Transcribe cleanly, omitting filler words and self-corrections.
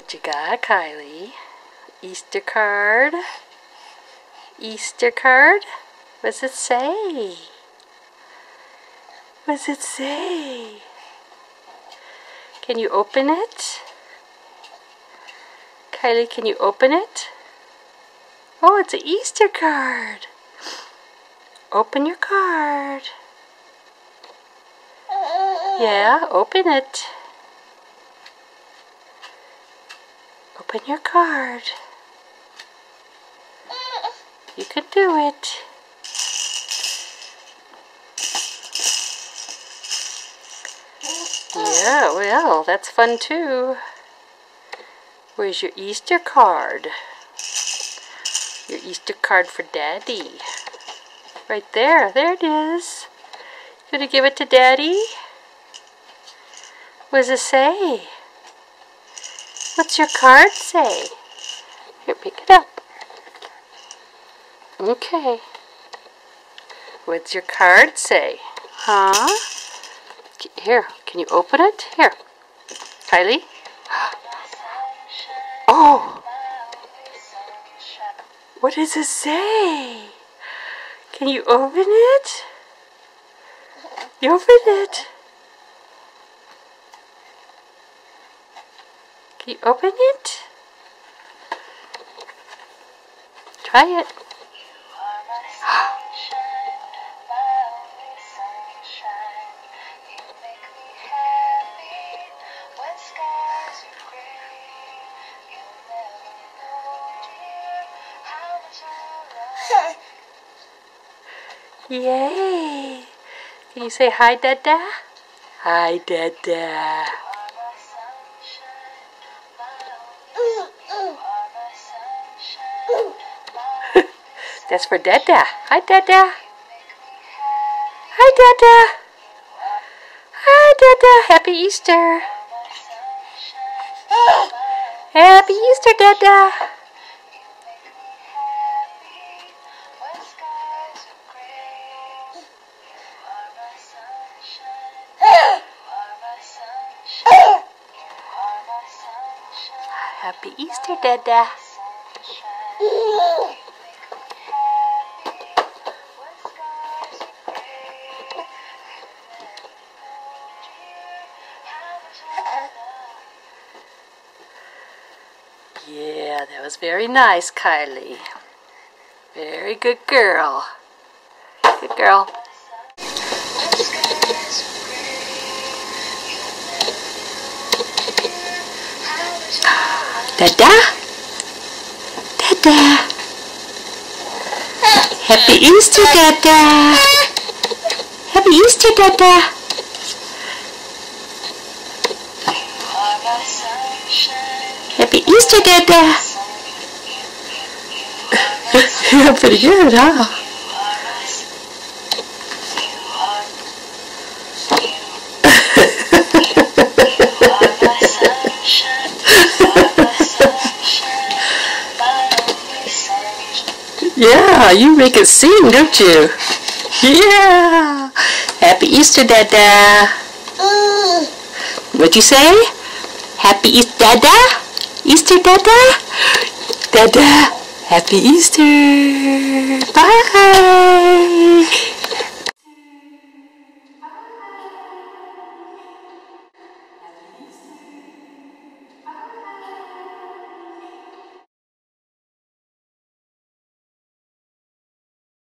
What you got, Kylie? Easter card? Easter card? What does it say? What does it say? Can you open it? Kylie, can you open it? Oh, it's an Easter card. Open your card. Yeah, open it. Open your card. You can do it. Yeah, well, that's fun too. Where's your Easter card? Your Easter card for Daddy. Right there. There it is. You gonna give it to Daddy? What does it say? What's your card say? Here, pick it up. Okay. What's your card say? Huh? Here, can you open it? Here. Kylie? Oh! What does it say? Can you open it? You open it. Can you open it? Try it. Yay! Can you say hi, Dada? Hi, Dada. That's for Dada. Hi, Dada. Hi, Dada. Hi, Dada. Happy Easter. Happy Easter, Dada. Happy Easter, Dada. Yeah, that was very nice, Kylie. Very good girl. Good girl. Dada? Dada? Happy Easter, Dada! Happy Easter, Dada! Happy Easter, Dada! You're pretty good, huh? Yeah, you make it sing, don't you? Yeah! Happy Easter, Dada! What'd you say? Happy Easter, Dada? Easter, Dada? Dada! Happy Easter! Bye!